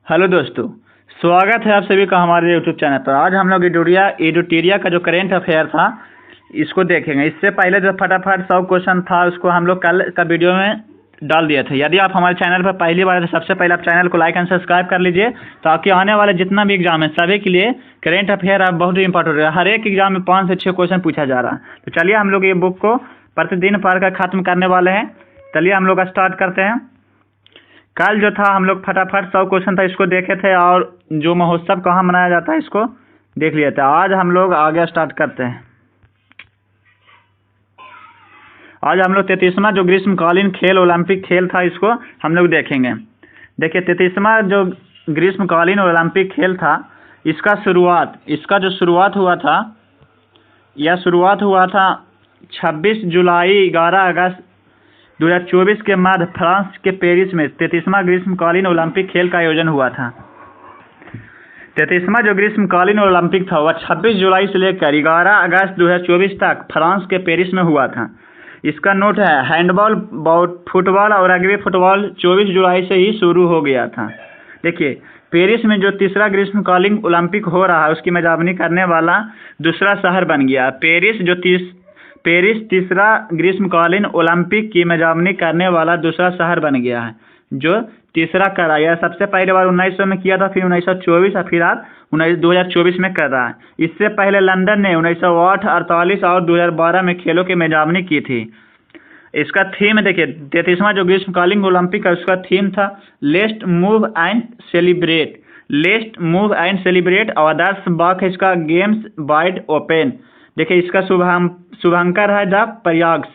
Hello दोस्तों, स्वागत है आप सभी का हमारे यूट्यूब चैनल पर। आज हम लोग एडुटेरिया का जो करेंट अफेयर था इसको देखेंगे। इससे पहले जो फटाफट 100 क्वेश्चन था उसको हम लोग कल का वीडियो में डाल दिए थे। यदि आप हमारे चैनल पर पहली बार है तो सबसे पहले आप चैनल को लाइक एंड सब्सक्राइब कर लीजिए, ताकि आने वाले जितना भी एग्जाम है सभी के लिए करेंट अफेयर अब बहुत ही इंपॉर्टेंट है। हर एक एग्जाम में 5 से 6 क्वेश्चन पूछा जा रहा है। तो चलिए हम लोग ये बुक को प्रतिदिन पढ़कर खत्म करने वाले हैं। चलिए हम लोग स्टार्ट करते हैं। कल जो था हम लोग फटाफट 100 क्वेश्चन था इसको देखे थे, और जो महोत्सव कहाँ मनाया जाता है इसको देख लिया था। आज हम लोग आगे स्टार्ट करते हैं। आज हम लोग 33वां जो ग्रीष्मकालीन खेल ओलंपिक खेल था इसको हम लोग देखेंगे। देखिए 33वां जो ग्रीष्मकालीन ओलंपिक खेल था इसका जो शुरुआत हुआ था 26 जुलाई 11 अगस्त 2024 के मध्य फ्रांस के पेरिस में 33वां ग्रीष्मकालीन ओलंपिक खेल का आयोजन हुआ था। 33वां जो ग्रीष्मकालीन ओलंपिक था वह 26 जुलाई से लेकर 11 अगस्त 2024 तक फ्रांस के पेरिस में हुआ था। इसका नोट है, हैंडबॉल, फुटबॉल और रग्बी फुटबॉल 24 जुलाई से ही शुरू हो गया था। देखिए पेरिस में जो तीसरा ग्रीष्मकालीन ओलंपिक हो रहा है उसकी मेजबानी करने वाला दूसरा शहर बन गया। पेरिस तीसरा ग्रीष्मकालीन ओलंपिक की मेजबानी करने वाला दूसरा शहर बन गया है, जो तीसरा कर रहा है। सबसे पहले बार 1900 में किया था, फिर 1924 और फिर आज 2024 में कर रहा है। इससे पहले लंदन ने 1908, 48 और 2012 में खेलों की मेजबानी की थी। इसका थीम देखिए 33वां जो ग्रीष्मकालीन ओलंपिक है उसका थीम था लेट्स मूव एंड सेलिब्रेट और अदर्स बाक है इसका गेम्स वाइड ओपन। देखिए इसका शुभंकर है द प्रयाग्स।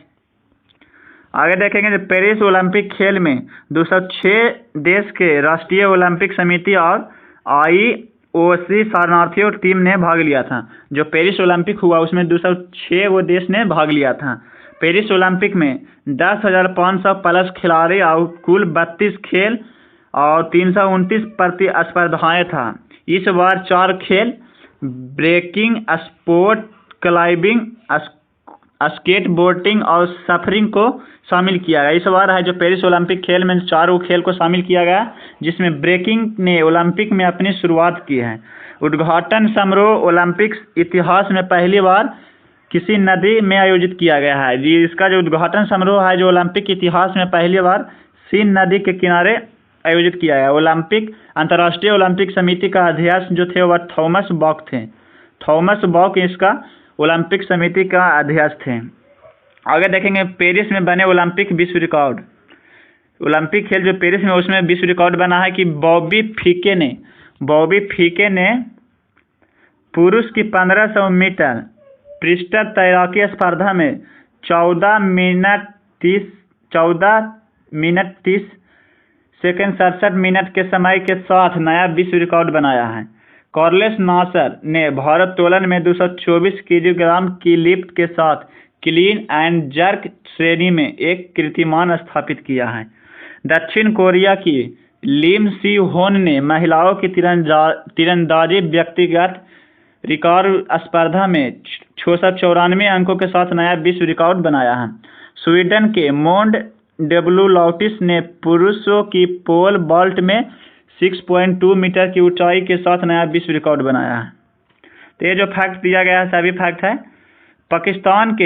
आगे देखेंगे पेरिस ओलंपिक खेल में 206 देश के राष्ट्रीय ओलंपिक समिति और IOC शरणार्थियों टीम ने भाग लिया था। जो पेरिस ओलंपिक हुआ उसमें 206 वो देश ने भाग लिया था। पेरिस ओलंपिक में 10,500 प्लस खिलाड़ी और कुल 32 खेल और 329 प्रतिस्पर्धाएं था। इस बार 4 खेल ब्रेकिंग, स्पोर्ट क्लाइंबिंग, स्केटबोर्डिंग और सफरिंग को शामिल किया गया। इस बार है जो पेरिस ओलंपिक खेल में 4 खेल को शामिल किया गया, जिसमें ब्रेकिंग ने ओलंपिक में अपनी शुरुआत की है। उद्घाटन समारोह ओलंपिक्स इतिहास में पहली बार किसी नदी में आयोजित किया गया है। जी इसका जो उद्घाटन समारोह है जो ओलंपिक इतिहास में पहली बार सीन नदी के किनारे आयोजित किया गया। ओलंपिक अंतर्राष्ट्रीय ओलंपिक समिति का अध्यक्ष जो थे वह थॉमस बॉक थे। थॉमस बॉक इसका ओलंपिक समिति का अध्यक्ष थे। आगे देखेंगे पेरिस में बने ओलंपिक विश्व रिकॉर्ड। ओलंपिक खेल जो पेरिस में उसमें विश्व रिकॉर्ड बना है कि बॉबी फीके ने पुरुष की 1500 मीटर पृष्ठ तैराकी स्पर्धा में 14 मिनट 30 सेकंड 67 मिनट के समय के साथ नया विश्व रिकॉर्ड बनाया है। कार्लोस नासर ने भारोत्तोलन में 224 किलोग्राम की लिफ्ट के साथ क्लीन एंड जर्क श्रेणी में एक कीर्तिमान स्थापित किया है। दक्षिण कोरिया की लिम सी होन ने महिलाओं की तीरंदाजी व्यक्तिगत रिकॉर्ड स्पर्धा में 694 अंकों के साथ नया विश्व रिकॉर्ड बनाया है। स्वीडन के मोंड डेब्लूलॉटिस ने पुरुषों की पोल वॉल्ट में 6.2 मीटर की ऊंचाई के साथ नया विश्व रिकॉर्ड बनाया है। तो ये जो फैक्ट दिया गया है सभी फैक्ट है। पाकिस्तान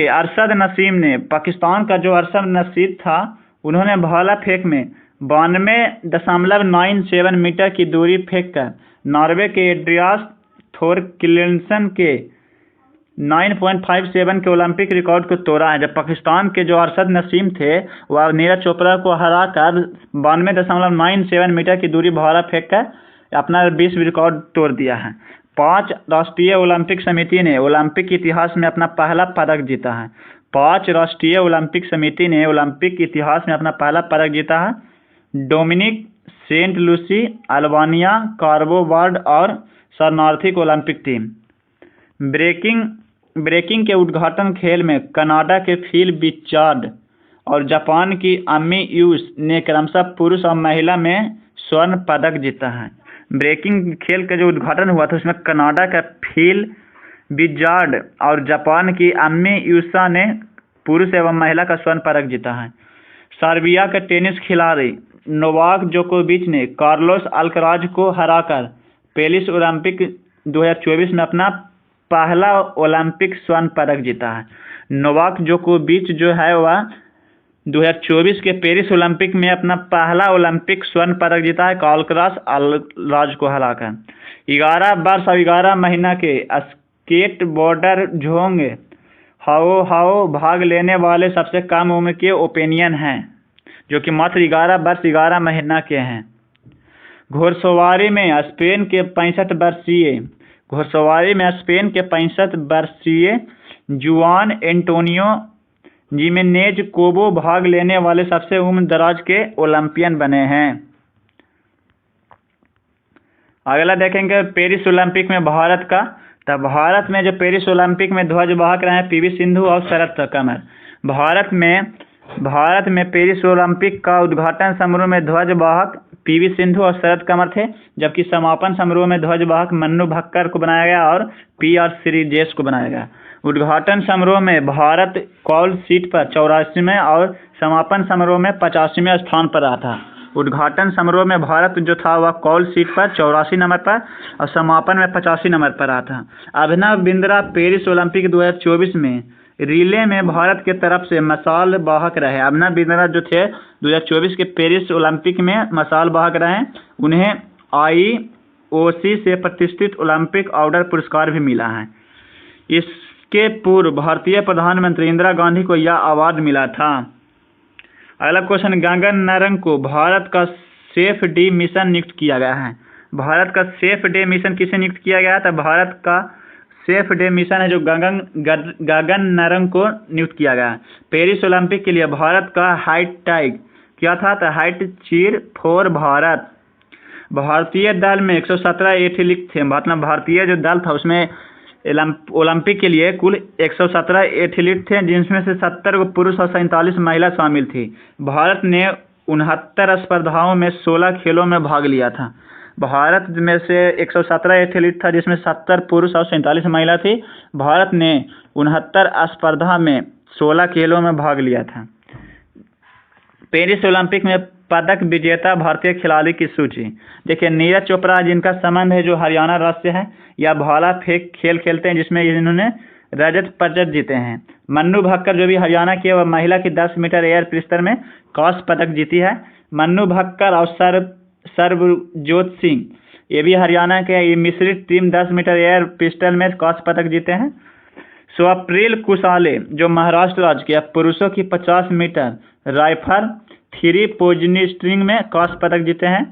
का जो अरशद नसीद था उन्होंने भाला फेंक में 92.97 मीटर की दूरी फेंक कर नॉर्वे के एड्रियास थोरकिल्सन के 9.57 के ओलंपिक रिकॉर्ड को तोड़ा है। जब पाकिस्तान के जो अरशद नसीम थे वह नीरज चोपड़ा को हराकर 92.97 मीटर की दूरी भाला फेंक कर अपना विश्व रिकॉर्ड तोड़ दिया है। 5 राष्ट्रीय ओलंपिक समिति ने ओलंपिक इतिहास में अपना पहला पदक जीता है। 5 राष्ट्रीय ओलंपिक समिति ने ओलंपिक इतिहास में अपना पहला पदक जीता है। Dominic, Saint Lucy, Albania, कार्बो word और शरणार्थी ओलंपिक टीम। ब्रेकिंग के उद्घाटन खेल में कनाडा के फिल बिचार्ड और जापान की अमी यूस ने क्रमशः पुरुष और महिला में स्वर्ण पदक जीता है। ब्रेकिंग खेल का जो उद्घाटन हुआ था उसमें कनाडा का फिल बिचार्ड और जापान की अमी यूसा ने पुरुष एवं महिला का स्वर्ण पदक जीता है। सर्बिया के टेनिस खिलाड़ी नोवाक जोकोविच ने कार्लोस अल्कराज को हराकर पेरिस ओलंपिक 2024 में अपना पहला ओलंपिक स्वर्ण पदक जीता है। नोवाक जोकोविच जो है वह 2024 के पेरिस ओलंपिक में अपना पहला ओलंपिक स्वर्ण पदक जीता है कार्लोस अल्कराज को हराकर। 11 वर्ष और 11 महीना के स्केटबोर्डर झोंग हाओ भाग लेने वाले सबसे कम उम्र के ओपिनियन हैं, जो कि मात्र 11 वर्ष 11 महीना के हैं। घुड़सवारी में स्पेन के 65 वर्षीय जुआन एंटोनियो जिमेनेज कोबो भाग लेने वाले सबसे उम्र दराज के ओलंपियन बने हैं। अगला देखेंगे पेरिस ओलंपिक में भारत का। तब भारत में जो पेरिस ओलंपिक में ध्वजवाहक रहे हैं पीवी सिंधु और शरत कमर। भारत में पेरिस ओलंपिक का उद्घाटन समारोह में ध्वजवाहक पीवी सिंधु और शरत कमर थे, जबकि समापन समारोह में ध्वजवाहक मन्नू भक्कर को बनाया गया और PR श्रीजेश को बनाया गया। उद्घाटन समारोह में भारत कॉल सीट पर 84वें और समापन समारोह में 85वें स्थान पर रहा था। उद्घाटन समारोह में भारत जो था वह कॉल सीट पर 84 नंबर पर और समापन में 85 नंबर पर रहा था। अभिनव बिंद्रा पेरिस ओलंपिक 2024 में रिले में भारत के तरफ से मशाल वाहक रहे। अभिनव बिंद्रा जो थे 2024 के पेरिस ओलंपिक में मशाल वाहक रहे। उन्हें IOC से प्रतिष्ठित ओलंपिक ऑर्डर पुरस्कार भी मिला है। इसके पूर्व भारतीय प्रधानमंत्री इंदिरा गांधी को यह अवार्ड मिला था। अगला क्वेश्चन, गगन नारंग को भारत का सेफ डी मिशन नियुक्त किया गया है। भारत का सेफ डे मिशन किसे नियुक्त किया गया है? तो भारत का सेफ डे मिशन है जो गगन नारंग को नियुक्त किया गया है। पेरिस ओलंपिक के लिए भारत का हाइट टैग क्या था? तो हाइट चीर फॉर भारत। भारतीय दल में 117 एथलीट थे। मतलब भारतीय जो दल था उसमें ओलंपिक के लिए कुल 117 एथलीट थे, जिनमें से 70 पुरुष और 47 महिला शामिल थी। भारत ने 69 स्पर्धाओं में 16 खेलों में भाग लिया था। भारत में से 117 एथलीट था, जिसमें 70 पुरुष और 47 महिला थी। भारत ने 69 स्पर्धा में 16 खेलों में भाग लिया था। पेरिस ओलंपिक में पदक विजेता भारतीय खिलाड़ी की सूची देखिए। नीरज चोपड़ा जिनका संबंध है जो हरियाणा राज्य से है, या भाला फेंक खेल खेलते हैं जिसमें इन्होंने रजत पदक जीते हैं। मन्नू भक्कर जो भी हरियाणा की वह महिला की 10 मीटर एयर पिस्टल में कांस्य पदक जीती है। मन्नू भक्कर और सर्वजोत सिंह ये भी हरियाणा के, ये मिश्रित टीम 10 मीटर एयर पिस्टल में कांस्य पदक जीते हैं। स्वप्निल कुशाले जो महाराष्ट्र राज्य के पुरुषों की 50 मीटर राइफल 3 पोजिशनिंग में कांस्य पदक जीते हैं।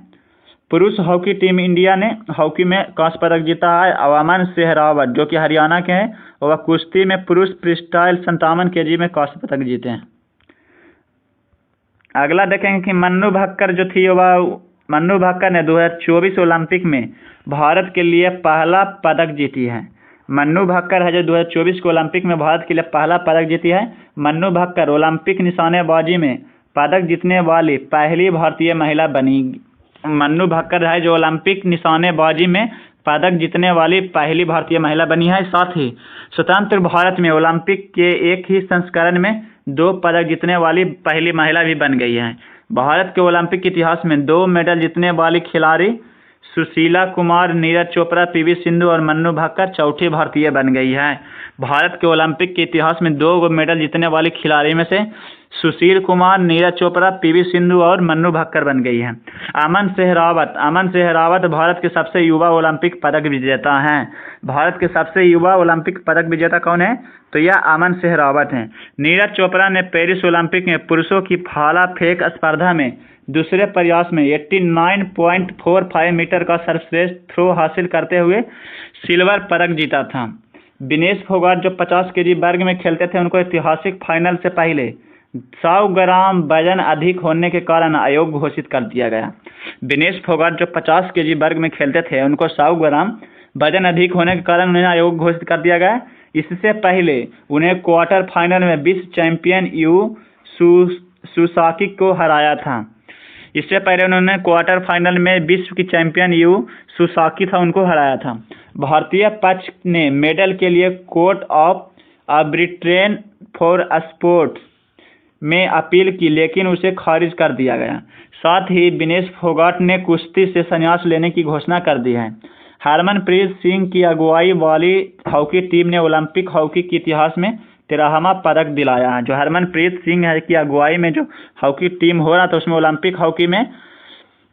पुरुष हॉकी टीम इंडिया ने हॉकी में कांस्य पदक जीता है। अमन सेहरावत जो कि हरियाणा के हैं, वह कुश्ती में पुरुष फ्रीस्टाइल 57 kg में कांस्य पदक जीते हैं। अगला देखेंगे कि मन्नू भक्कर जो थी वह मन्नू भक्कर ने 2024 ओलंपिक में भारत के लिए पहला पदक जीती है। मन्नू भक्कर है जो 2024 के ओलंपिक में भारत के लिए पहला पदक जीती है। मन्नू भक्कर ओलंपिक निशानेबाजी में पदक जीतने वाली पहली भारतीय महिला बनी। मन्नू भक्कर है जो ओलंपिक निशानेबाजी में पदक जीतने वाली पहली भारतीय महिला बनी है। साथ ही स्वतंत्र भारत में ओलंपिक के एक ही संस्करण में 2 पदक जीतने वाली पहली महिला भी बन गई है। भारत के ओलंपिक इतिहास में 2 मेडल जीतने वाली खिलाड़ी सुशीला कुमार, नीरज चोपड़ा, PV सिंधु और मन्नू भक्कर चौथी भारतीय बन गई है। भारत के ओलंपिक के इतिहास में 2 मेडल जीतने वाली खिलाड़ी में से सुशील कुमार, नीरज चोपड़ा, PV सिंधु और मन्नू भक्कर बन गई है। अमन सेहरावत भारत के सबसे युवा ओलंपिक पदक विजेता हैं। भारत के सबसे युवा ओलंपिक पदक विजेता कौन है? तो यह अमन सेहरावत हैं। नीरज चोपड़ा ने पेरिस ओलंपिक में पुरुषों की भाला फेंक स्पर्धा में दूसरे प्रयास में 89.45 मीटर का सर्वश्रेष्ठ थ्रो हासिल करते हुए सिल्वर पदक जीता था। विनेश फोगाट जो 50 kg वर्ग में खेलते थे, उनको ऐतिहासिक फाइनल से पहले 100 ग्राम वजन अधिक होने के कारण अयोग्य घोषित कर दिया गया। विनेश फोगाट जो 50 kg वर्ग में खेलते थे, उनको 100 ग्राम वजन अधिक होने के कारण उन्हें अयोग्य घोषित कर दिया गया। इससे पहले उन्हें क्वार्टर फाइनल में विश्व चैंपियन यू सुसाकी को हराया था। इससे पहले उन्होंने क्वार्टर फाइनल में विश्व की चैंपियन यू सुसाकी था, उनको हराया था। भारतीय पक्ष ने मेडल के लिए court of arbitration for sports में अपील की लेकिन उसे खारिज कर दिया गया। साथ ही विनेश फोगाट ने कुश्ती से संन्यास लेने की घोषणा कर दी है। हरमनप्रीत सिंह की अगुवाई वाली हॉकी टीम ने ओलंपिक हॉकी के इतिहास में 13वां पदक दिलाया है। जो हरमनप्रीत सिंह है की अगुवाई में जो हॉकी टीम हो रहा था उसमें ओलंपिक हॉकी में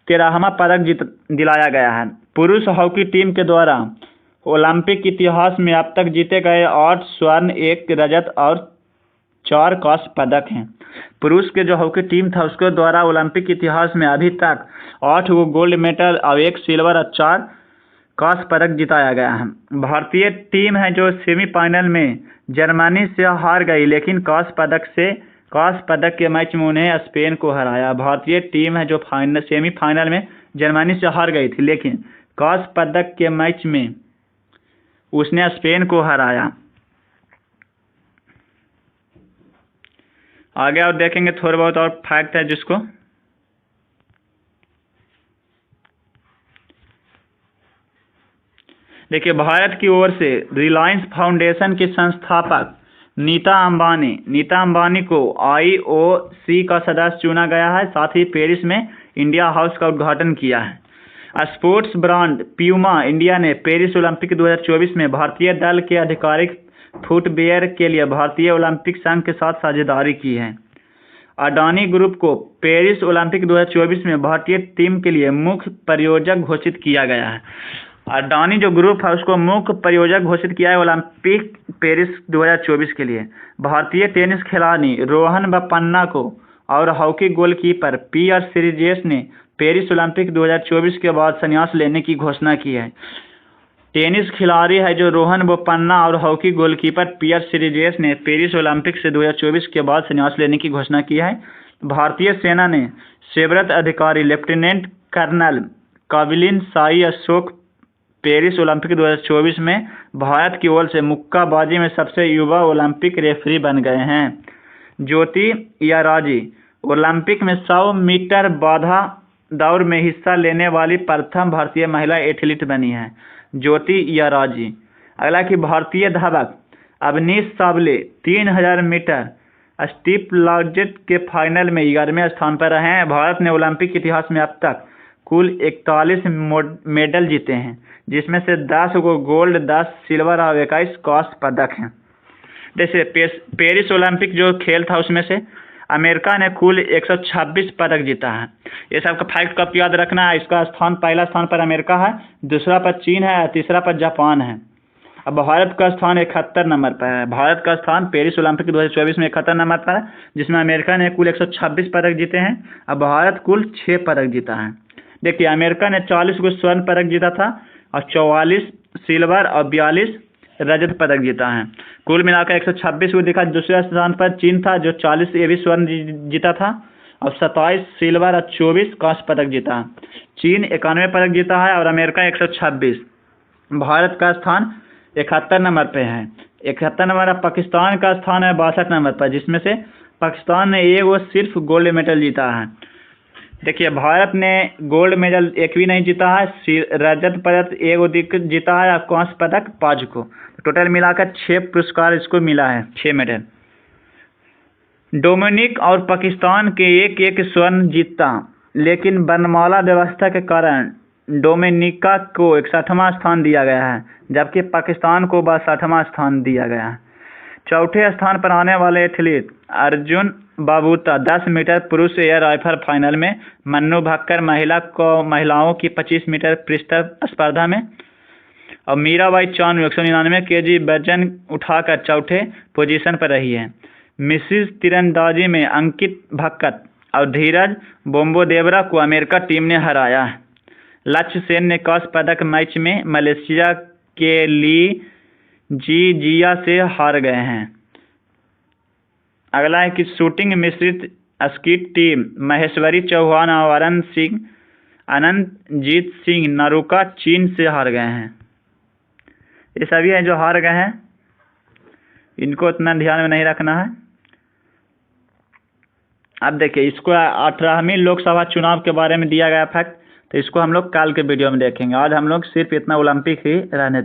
13वां पदक दिलाया गया है। पुरुष हॉकी टीम के द्वारा ओलंपिक इतिहास में अब तक जीते गए 8 स्वर्ण, 1 रजत और 4 कांस्य पदक हैं। पुरुष के जो हॉकी टीम था उसके द्वारा ओलंपिक इतिहास में अभी तक 8 गो गोल्ड मेडल और 1 सिल्वर और 4 कांस्य पदक जिताया गया है। भारतीय टीम है जो सेमीफाइनल में जर्मनी से हार गई लेकिन कांस्य पदक के मैच में उन्हें स्पेन को हराया। भारतीय टीम है जो सेमीफाइनल में जर्मनी से हार गई थी लेकिन कांस्य पदक के मैच में उसने स्पेन को हराया। आगे और देखेंगे थोड़े बहुत और फैक्ट है जिसको देखिए। भारत की ओर से रिलायंस फाउंडेशन के संस्थापक नीता अंबानी को IOC का सदस्य चुना गया है। साथ ही पेरिस में इंडिया हाउस का उद्घाटन किया है। स्पोर्ट्स ब्रांड प्यूमा इंडिया ने पेरिस ओलंपिक 2024 में भारतीय दल के आधिकारिक फुटवियर के लिए भारतीय ओलंपिक संघ के साथ साझेदारी की है। अडानी ग्रुप को पेरिस ओलंपिक 2024 में भारतीय टीम के लिए मुख्य प्रायोजक घोषित किया गया है। अडानी जो ग्रुप है उसको मुख्य प्रायोजक घोषित किया है ओलंपिक पेरिस 2024 के लिए। भारतीय टेनिस खिलाड़ी रोहन बोपन्ना को और हॉकी गोलकीपर PR श्रीजेश ने पेरिस ओलंपिक 2024 के बाद संन्यास लेने की घोषणा की है। टेनिस खिलाड़ी है जो रोहन बोपन्ना और हॉकी गोलकीपर PR श्रीजेश ने पेरिस ओलंपिक से 2024 के बाद संन्यास लेने की घोषणा की है। भारतीय सेना ने सेवारत अधिकारी lieutenant colonel Kabilan Sai Ashok Paris Olympic 2024 में भारत की ओर से मुक्काबाजी में सबसे युवा ओलंपिक रेफरी बन गए हैं। ज्योति याराजी ओलंपिक में 100 मीटर बाधा दौड़ में हिस्सा लेने वाली प्रथम भारतीय महिला एथलीट बनी है। ज्योति याराजी। अगला कि भारतीय धावक अवनीश साबले 3000 मीटर स्टीपलजेट के फाइनल में 11वें स्थान पर रहे हैं। भारत ने ओलंपिक इतिहास में अब तक कुल 41 मेडल जीते हैं जिसमें से 10 को गोल्ड, 10 सिल्वर और 21 कांस्य पदक हैं। जैसे पेरिस ओलंपिक जो खेल था उसमें से अमेरिका ने कुल 126 पदक जीता है। ये सब का फैक्ट कब याद रखना है। इसका स्थान पहला स्थान पर अमेरिका है, दूसरा पर चीन है, तीसरा पर जापान है। अब भारत का स्थान 71 नंबर पर है। भारत का स्थान पेरिस ओलंपिक 2024 में 71 नंबर पर है जिसमें अमेरिका ने कुल 126 पदक जीते हैं। अब भारत कुल 6 पदक जीता है। देखिए अमेरिका ने 40 को स्वर्ण पदक जीता था और 44 सिल्वर और 42 रजत पदक जीता है। कुल मिलाकर 126 को देखा। दूसरे स्थान पर चीन था जो 40 ये भी स्वर्ण जीता था और 27 सिल्वर और 24 कांस्य पदक जीता। चीन 91 पदक जीता है और अमेरिका 126। भारत का स्थान 71 नंबर पे है। 71 नंबर। पाकिस्तान का स्थान है 62 नंबर पर जिसमें से पाकिस्तान ने एक वो सिर्फ गोल्ड मेडल जीता है। देखिए भारत ने गोल्ड मेडल एक भी नहीं जीता है, रजत पदक एक जीता है और कांस्य पदक 5 को। टोटल मिलाकर 6 पुरस्कार इसको मिला है, 6 मेडल। डोमिनिक और पाकिस्तान के एक स्वर्ण जीता लेकिन वर्णमाला व्यवस्था के कारण डोमिनिका को 61वां स्थान दिया गया है जबकि पाकिस्तान को 62वां स्थान दिया गया है। चौथे स्थान पर आने वाले एथलीट अर्जुन बाबूता 10 मीटर पुरुष एयर राइफल फाइनल में, मन्नू भक्कर महिलाओं की 25 मीटर पृष्ठ स्पर्धा में और मीराबाई चानू 199 kg वजन उठाकर चौथे पोजीशन पर रही है। मिसेस तीरंदाजी में अंकित भक्कत और धीरज बोम्बोदेवरा को अमेरिका टीम ने हराया। लक्ष्य सेन ने कांस्य पदक मैच में मलेशिया के ली जिया से हार गए हैं। अगला है कि शूटिंग मिश्रित स्कीट टीम महेश्वरी चौहान और अनंतजीत सिंह नारुका चीन से हार गए हैं। ये सभी हैं जो हार गए हैं, इनको उतना ध्यान में नहीं रखना है। अब देखिए इसको 18वीं लोकसभा चुनाव के बारे में दिया गया फैक्ट, तो इसको हम लोग कल के वीडियो में देखेंगे। आज हम लोग सिर्फ इतना ओलंपिक ही रहने